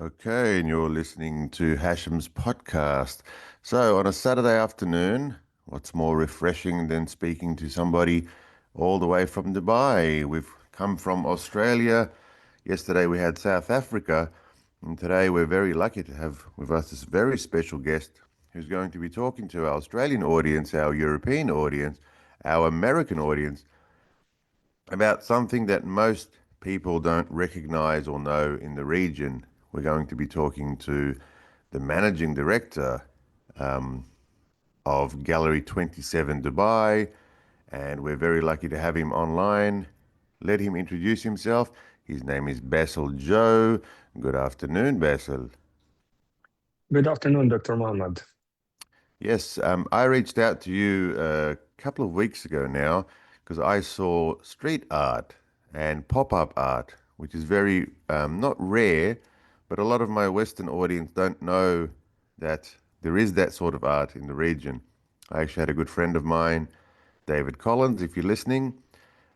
Okay, and you're listening to Hashem's podcast. So, on a Saturday afternoon, what's more refreshing than speaking to somebody all the way from Dubai? We've come from Australia. Yesterday we had South Africa, and today we're very lucky to have with us this very special guest who's going to be talking to our Australian audience, our European audience, our American audience about something that most people don't recognize or know in the region. We're going to be talking to the managing director of Gallery 27 Dubai, and we're very lucky to have him online. Let him introduce himself. His name is Bassel Jo. Good afternoon, Bassel. Good afternoon, Dr. Mohammed. Yes, I reached out to you a couple of weeks ago now because I saw street art and pop-up art, which is very not rare, but a lot of my Western audience don't know that there is that sort of art in the region. I actually had a good friend of mine, David Collins, if you're listening,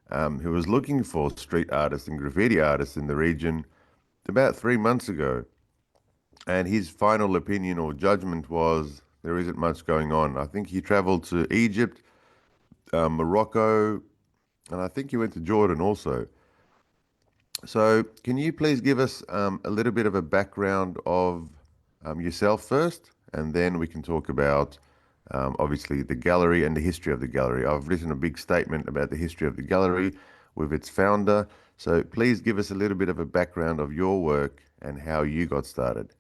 who was looking for street artists and graffiti artists in the region about 3 months ago. And his final opinion or judgment was there isn't much going on. I think he traveled to Egypt, Morocco, and I think he went to Jordan also. So, can you please give us a little bit of a background of yourself first, and then we can talk about obviously the gallery and the history of the gallery. I've written a big statement about the history of the gallery with its founder. So, please give us a little bit of a background of your work and how you got started.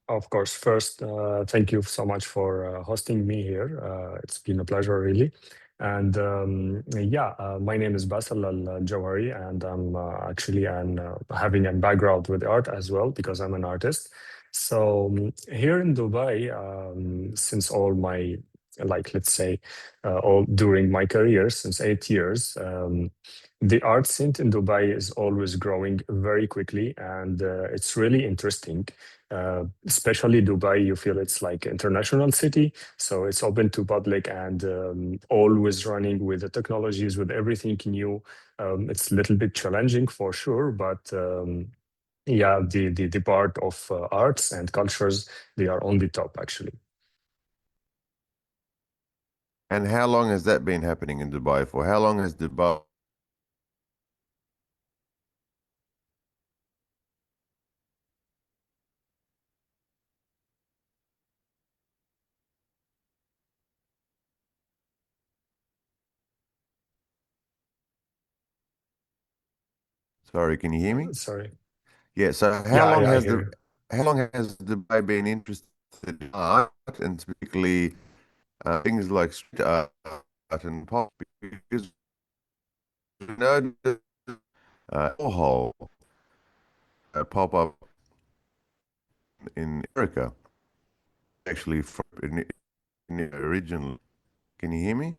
Of course, first, thank you so much for hosting me here. It's been a pleasure, really. And my name is Bassel Al-Jawhari, and I'm actually having a background with art as well because I'm an artist. So here in Dubai, since all my, like, let's say, all during my career, since 8 years, the art scene in Dubai is always growing very quickly, and it's really interesting. Especially Dubai, you feel it's like international city, so it's open to public and always running with the technologies, with everything new. It's a little bit challenging for sure, but yeah, the part of arts and cultures, they are on the top actually. And how long has that been happening in Dubai for? How long has Dubai? Sorry, can you hear me? Sorry. Yeah, so Yeah, I hear you. how long has Dubai been interested in art and particularly things like street art and pop? Because you know the Warhol pop up in America actually from in the original. Can you hear me?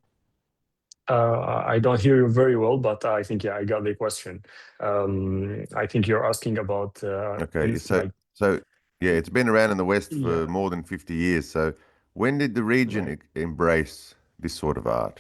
I don't hear you very well, but I think, yeah, I got the question. I think you're asking about Okay, like, so yeah, it's been around in the West for yeah, more than 50 years. So when did the region right. embrace this sort of art?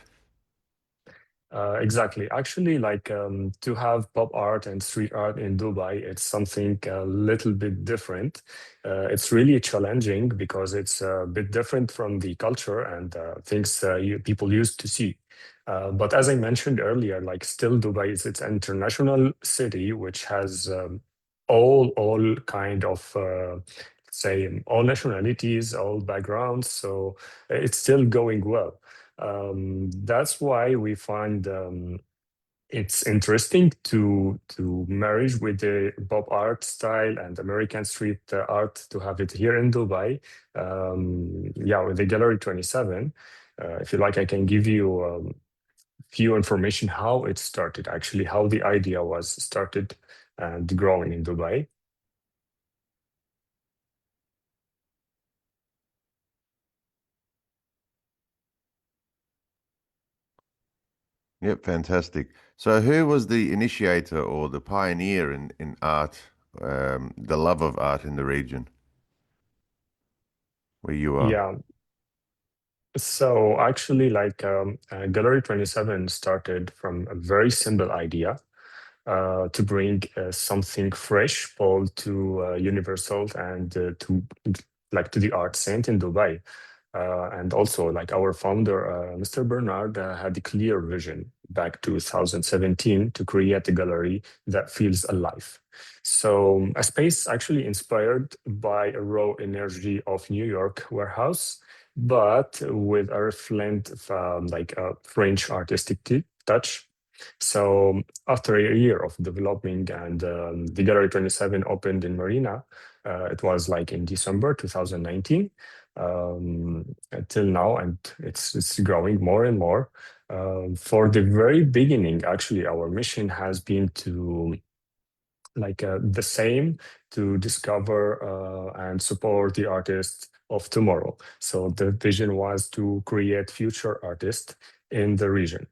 Exactly. Actually, like to have pop art and street art in Dubai, it's something a little bit different. It's really challenging because it's a bit different from the culture and things people used to see. But as I mentioned earlier, like still Dubai is it's an international city which has all kind of say all nationalities, all backgrounds. So it's still going well. That's why we find it's interesting to marriage with the pop art style and American street art to have it here in Dubai. Yeah, with the Gallery 27. If you like, I can give you few information how it started, actually, how the idea was started and growing in Dubai. Yep, fantastic. So who was the initiator or the pioneer in art, the love of art in the region where you are? Yeah, so actually, like Gallery 27 started from a very simple idea. to bring something fresh, bold to universal, and to like to the art scene in Dubai. And also, like our founder, Mr. Bernard, had a clear vision back to 2017 to create a gallery that feels alive. So, a space actually inspired by a raw energy of New York warehouse, but with a reflected, like a French artistic touch. So, after a year of developing, and the Gallery 27 opened in Marina, it was like in December 2019 until now, and it's growing more and more. For the very beginning, actually, our mission has been to like the same to discover and support the artists of tomorrow. So the vision was to create future artists in the region.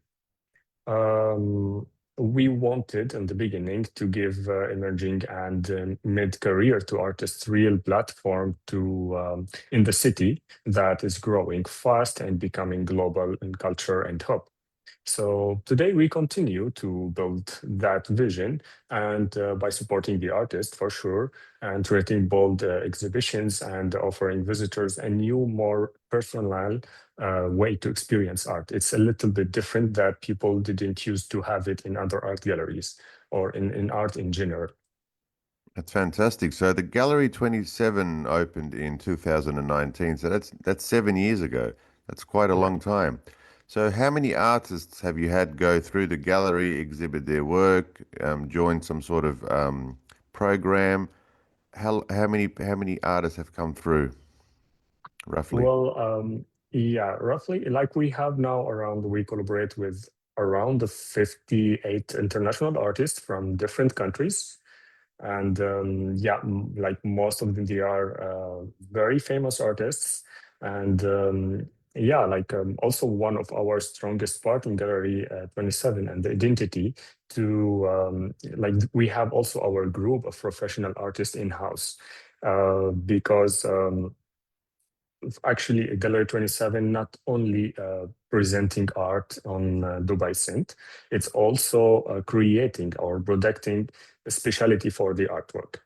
Um, we wanted in the beginning to give emerging and mid-career to artists real platform to in the city that is growing fast and becoming global in culture and hope. So today we continue to build that vision, and by supporting the artist for sure, and creating bold exhibitions and offering visitors a new, more personal way to experience art. It's a little bit different that people didn't used to have it in other art galleries or in art in general. That's fantastic. So the Gallery 27 opened in 2019. So that's 7 years ago. That's quite a Yeah. long time. So how many artists have you had go through the gallery, exhibit their work, join some sort of program? How many artists have come through roughly? Well, yeah, roughly like we have now around, we collaborate with around the 58 international artists from different countries. And yeah, like most of them, they are very famous artists. And yeah, like also one of our strongest part in Gallery 27 and the identity to like we have also our group of professional artists in-house because actually Gallery 27 not only presenting art on Dubai Cent, it's also creating or protecting a specialty for the artwork.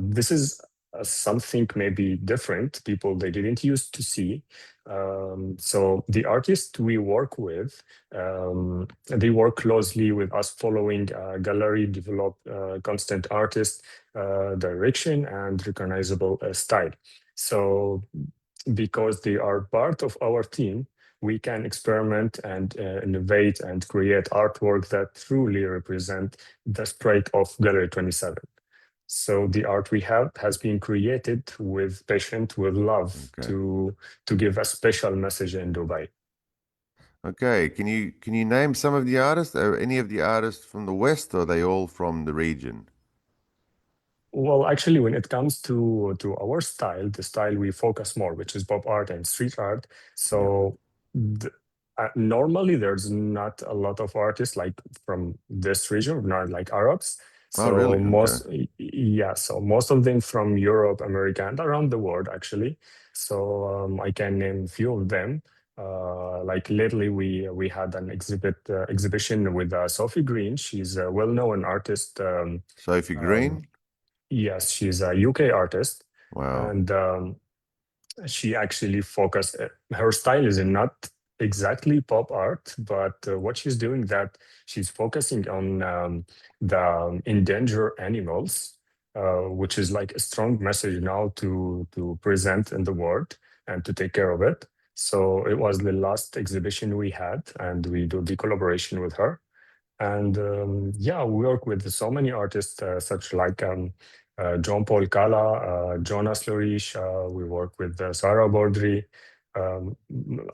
This is something maybe different people they didn't used to see. So the artists we work with, they work closely with us following gallery develop constant artist direction and recognizable style. So because they are part of our team, we can experiment and innovate and create artwork that truly represent the spirit of Gallery 27. So the art we have has been created with passion, with love Okay. to give a special message in Dubai. Okay. Can you name some of the artists? Are any of the artists from the West, or are they all from the region? Well, actually, when it comes to our style, the style we focus more, which is pop art and street art. Yeah. So th- normally there's not a lot of artists like from this region, not like Arabs. Oh, So really? Okay. yeah, so most of them from Europe, America, and around the world actually. So I can name a few of them. Like lately, we had an exhibition with Sophie Green. She's a well-known artist. Sophie Um, Green? Yes, she's a UK artist, Wow. and she actually focused. Her style is not exactly pop art, but what she's doing that she's focusing on the endangered animals, which is like a strong message now to present in the world and to take care of it. So it was the last exhibition we had, and we do the collaboration with her. And yeah, we work with so many artists, such like John Paul Kala, Jonas Lorish. We work with Sarah Bordry, um,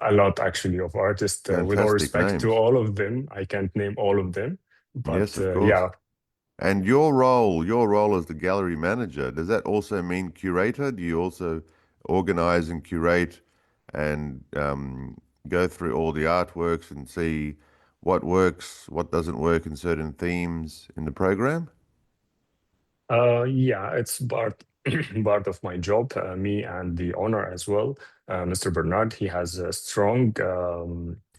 a lot actually of artists. With all Fantastic respect to names. all of them, I can't name all of them, Yes, but of course. yeah. And your role as the gallery manager, does that also mean curator? Do you also organize and curate and go through all the artworks and see what works, what doesn't work in certain themes in the program? Yeah, it's part part of my job. Me and the owner as well, Mr. Bernard. He has a strong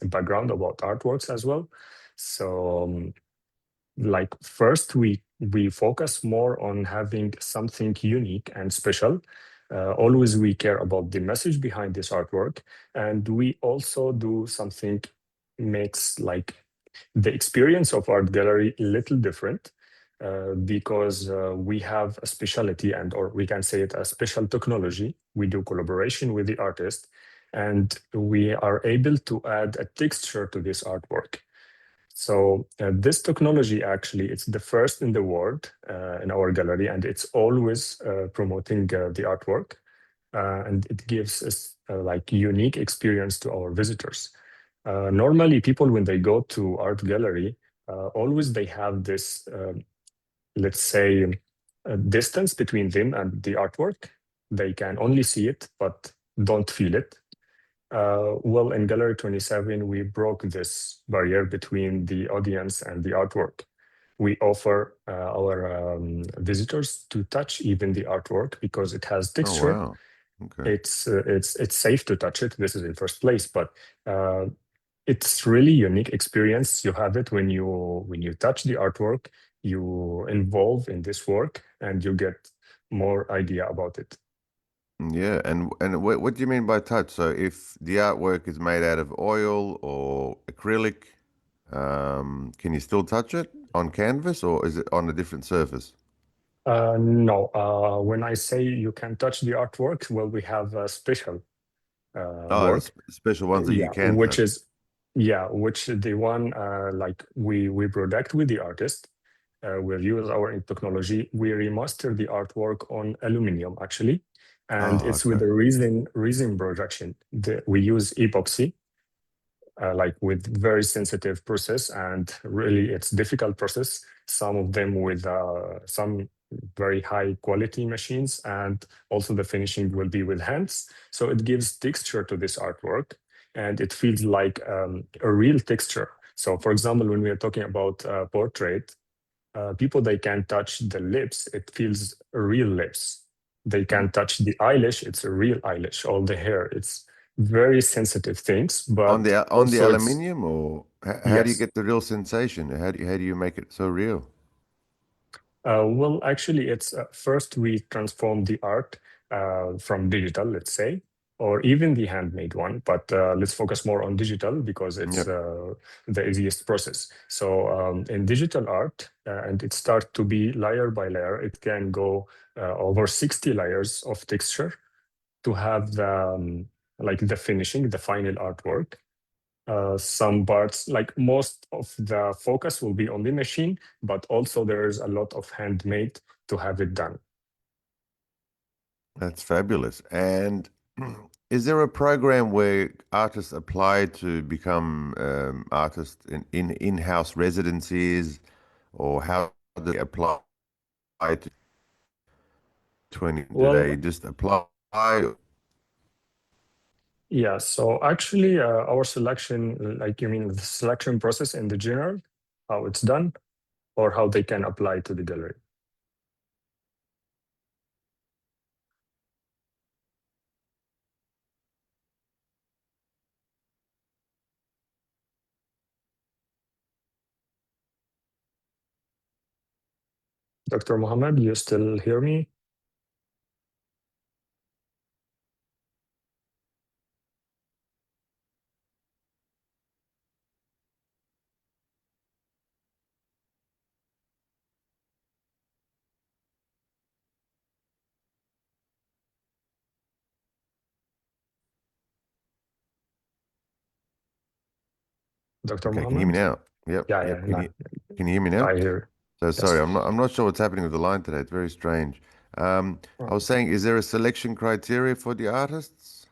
background about artworks as well. So like first we focus more on having something unique and special. Always we care about the message behind this artwork, and we also do something makes like the experience of art gallery a little different, because we have a specialty, and or we can say it a special technology. We do collaboration with the artist, and we are able to add a texture to this artwork. So this technology actually, it's the first in the world in our gallery, and it's always promoting the artwork, and it gives us like unique experience to our visitors. Normally, people when they go to art gallery, always they have this, let's say, a distance between them and the artwork. They can only see it, but don't feel it. Well, in Gallery 27, we broke this barrier between the audience and the artwork. We offer our visitors to touch even the artwork because it has Oh, texture. wow. Okay. It's safe to touch it. This is in first place, but uh, it's really unique experience. You have it when you touch the artwork, you involve in this work, and you get more idea about it. Yeah, and what do you mean by touch? So if the artwork is made out of oil or acrylic, can you still touch it on canvas or is it on a different surface? No, when I say you can touch the artwork, well, we have a special Oh, the work, special ones that you yeah, can touch. which the one like we product with the artist. We'll use our technology. We remaster the artwork on aluminum actually, and Oh, it's with okay. a resin projection. We use epoxy, like with very sensitive process, and really it's difficult process. Some of them with some very high quality machines, and also the finishing will be with hands. So it gives texture to this artwork, and it feels like a real texture. So for example, when we are talking about portrait, people they can touch the lips, it feels real lips. They Mm. can touch the eyelash, it's a real eyelash. All the hair, it's very sensitive things, but On the also it's aluminium or how do you yes. get the real sensation? How do you make it so real? Well, actually, it's first we transform the art from digital, let's say, or even the handmade one. But let's focus more on digital because it's Yep. the easiest process. So in digital art, and it starts to be layer by layer. It can go over 60 layers of texture to have the like the finishing, the final artwork. Some parts, like most of the focus will be on the machine, but also there's a lot of handmade to have it done. That's fabulous. And is there a program where artists apply to become artists in in-house residencies, or how do they apply to 20? Do they Well, just apply? yeah, so actually our selection, like you mean the selection process in the general, how it's done, or how they can apply to the gallery? Dr. Mohammed, you still hear me? Dr. Okay, can you hear me Mohammed? now? Yep, Yeah, yep. yeah, no, Can you hear me now? I hear. So sorry, Yes. I'm not sure what's happening with the line today. It's very strange. I was saying, is there a selection criteria for the artists?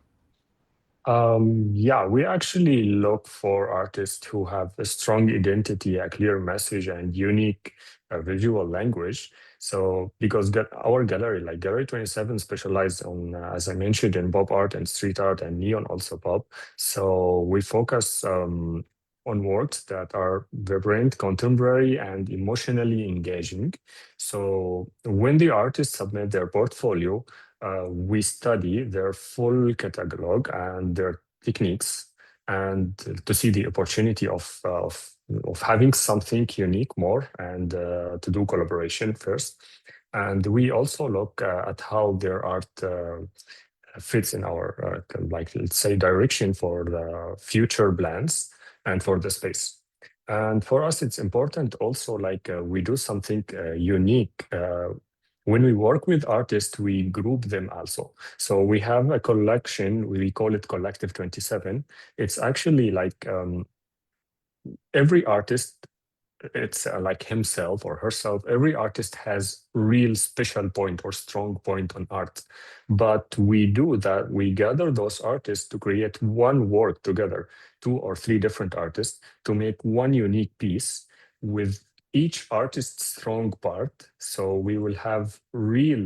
Yeah, we actually look for artists who have a strong identity, a clear message, and unique visual language. So, because our gallery, like Gallery 27, specialized on, as I mentioned, in pop art and street art and neon also pop. So, we focus on works that are vibrant, contemporary, and emotionally engaging. So, when the artists submit their portfolio, we study their full catalog and their techniques, and to see the opportunity of having something unique more, and to do collaboration first. And we also look at how their art fits in our like, let's say, direction for the future plans and for the space. And for us, it's important also, like, we do something unique. When we work with artists, we group them also. So we have a collection, we call it Collective 27. It's actually like, every artist, it's like himself or herself. Every artist has real special point or strong point on art. But we do that, we gather those artists to create one work together, two or three different artists, to make one unique piece with each artist's strong part. So we will have real,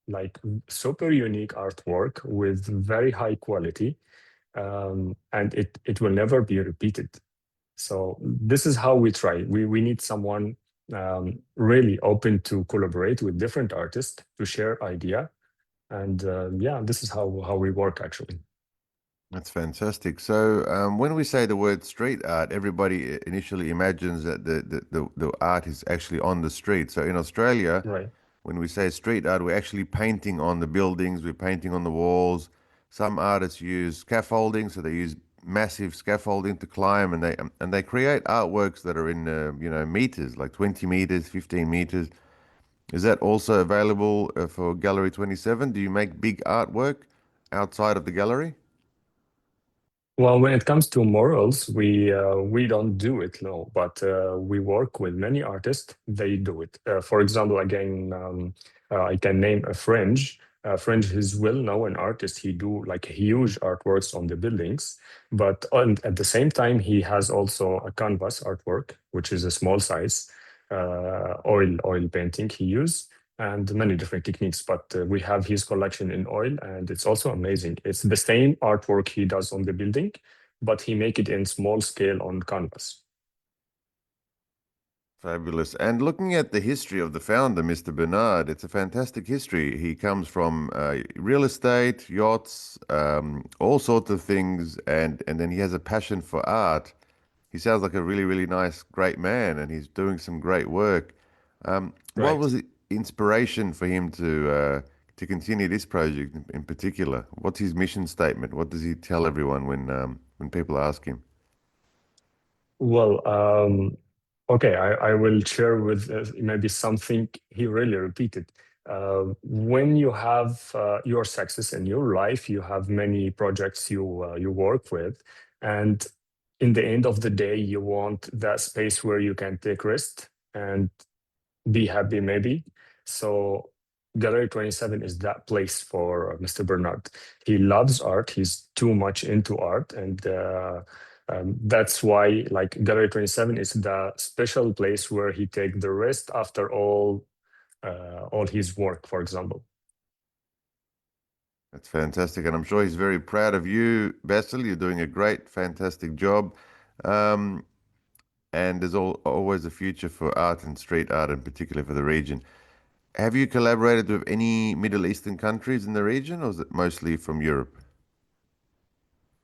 like, super unique artwork with very high quality, and it will never be repeated. So this is how we try. We need someone really open to collaborate with different artists to share idea, and yeah, this is how we work actually. That's fantastic. So, when we say the word street art, everybody initially imagines that the art is actually on the street. So, in Australia, Right. when we say street art, we're actually painting on the buildings, we're painting on the walls. Some artists use scaffolding, so they use massive scaffolding to climb, and they create artworks that are in meters, like 20 meters, 15 meters. Is that also available for Gallery 27? Do you make big artwork outside of the gallery? Well, when it comes to morals, we don't do it, no, but we work with many artists. They do it. For example, again, I can name a Fringe. Fringe is well-known artist. He do like huge artworks on the buildings, but at the same time, he has also a canvas artwork, which is a small size, oil painting he use, and many different techniques. But we have his collection in oil, and it's also amazing. It's the same artwork he does on the building, but he make it in small scale on canvas. Fabulous. And looking at the history of the founder, Mr. Bernard, it's a fantastic history. He comes from real estate, yachts, all sorts of things, and then he has a passion for art. He sounds like a really, really nice, great man, and he's doing some great work. What Right. was the inspiration for him to continue this project in particular? What's his mission statement? What does he tell everyone when people ask him? Well, okay, I will share with maybe something he really repeated. When you have your success in your life, you have many projects you work with, and in the end of the day, you want that space where you can take rest and be happy, maybe. So Gallery 27 is that place for Mr. Bernard. He loves art. He's too much into art, and that's why, like, Gallery 27 is the special place where he take the rest after all his work, for example. That's fantastic, and I'm sure he's very proud of you, Bassel. You're doing a great, fantastic job. Um, and there's always a future for art and street art, in particular for the region. Have you collaborated with any Middle Eastern countries in the region, or is it mostly from Europe?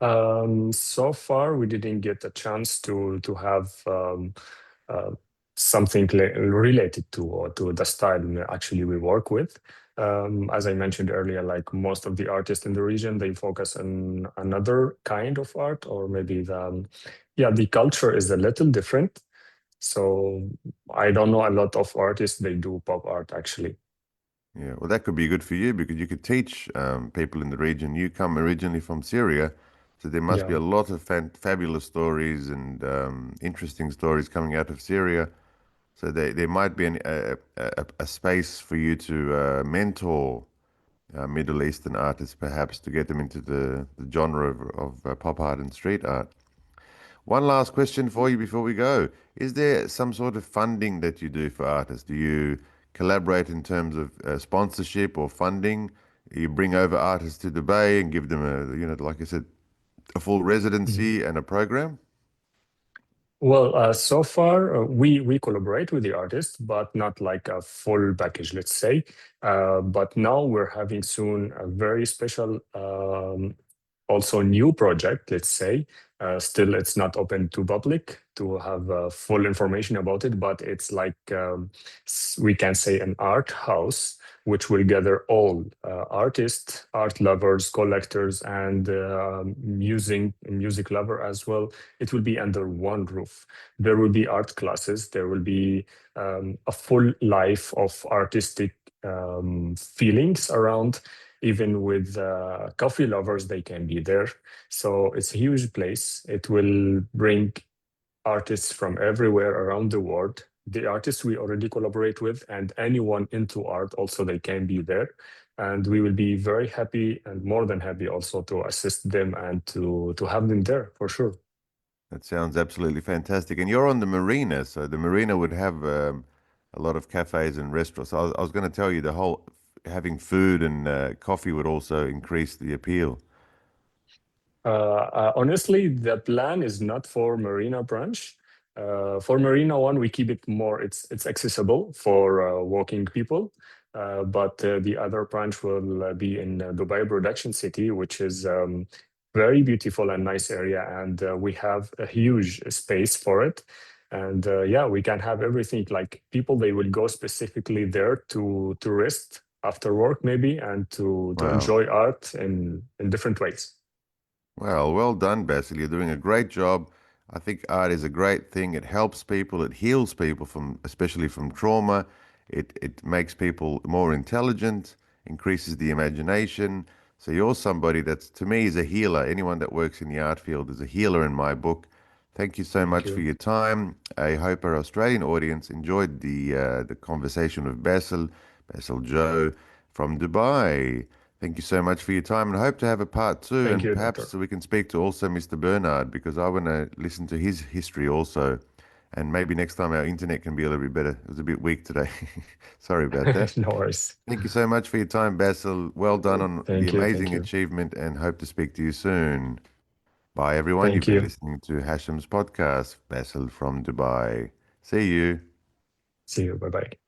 So far, we didn't get a chance to have uh, something related to the style actually we work with. As I mentioned earlier, like most of the artists in the region, they focus on another kind of art, or maybe yeah, the culture is a little different. So I don't know a lot of artists, they do pop art actually. Yeah, well, that could be good for you because you could teach people in the region. You come originally from Syria, so there must be Yeah. a lot of fabulous stories and interesting stories coming out of Syria. So there might be a space for you to mentor Middle Eastern artists, perhaps, to get them into the genre of pop art and street art. One last question for you before we go. Is there some sort of funding that you do for artists? Do you collaborate in terms of sponsorship or funding? You bring over artists to Dubai and give them like I said, a full residency and a program? Well, so far we collaborate with the artist, but not like a full package, let's say. But now we're having soon a very special also new project, let's say. Still, it's not open to public to have full information about it, but it's like we can say an art house which will gather all artists, art lovers, collectors, and music lover as well. It will be under one roof. There will be art classes. There will be a full life of artistic feelings around. Even with coffee lovers, they can be there. So it's a huge place. It will bring artists from everywhere around the world. The artists we already collaborate with, and anyone into art also, they can be there. And we will be very happy and more than happy also to assist them and to have them there for sure. That sounds absolutely fantastic. And you're on the marina, so the marina would have a lot of cafes and restaurants. I was going to tell you the whole having food and coffee would also increase the appeal. Honestly, the plan is not for Marina branch. For Marina one, we keep it more. It's accessible for walking people. But the other branch will be in Dubai Production City, which is very beautiful and nice area, and we have a huge space for it. And yeah, we can have everything. Like people, they will go specifically there to rest after work, maybe, and to Wow. enjoy art in different ways. Well done, Basil. You're doing a great job. I think art is a great thing. It helps people. It heals people from, especially from trauma. It makes people more intelligent, increases the imagination. So you're somebody that's, to me, is a healer. Anyone that works in the art field is a healer in my book. Thank you so Thank much for you. your time. I hope our Australian audience enjoyed the conversation with Bassel Jo from Dubai. Thank you so much for your time, and I hope to have a part two, Thank and you, perhaps doctor. so we can speak to also Mr. Bernard because I want to listen to his history also. And maybe next time our internet can be a little bit better. It was a bit weak today. Sorry about that. No worries. Thank you so much for your time, Basil. Well done on the Thank you. Thank amazing you. achievement, and hope to speak to you soon. Bye, everyone. You've Thank been you. listening to Hashem's podcast, Basil from Dubai. See you. See you. Bye bye.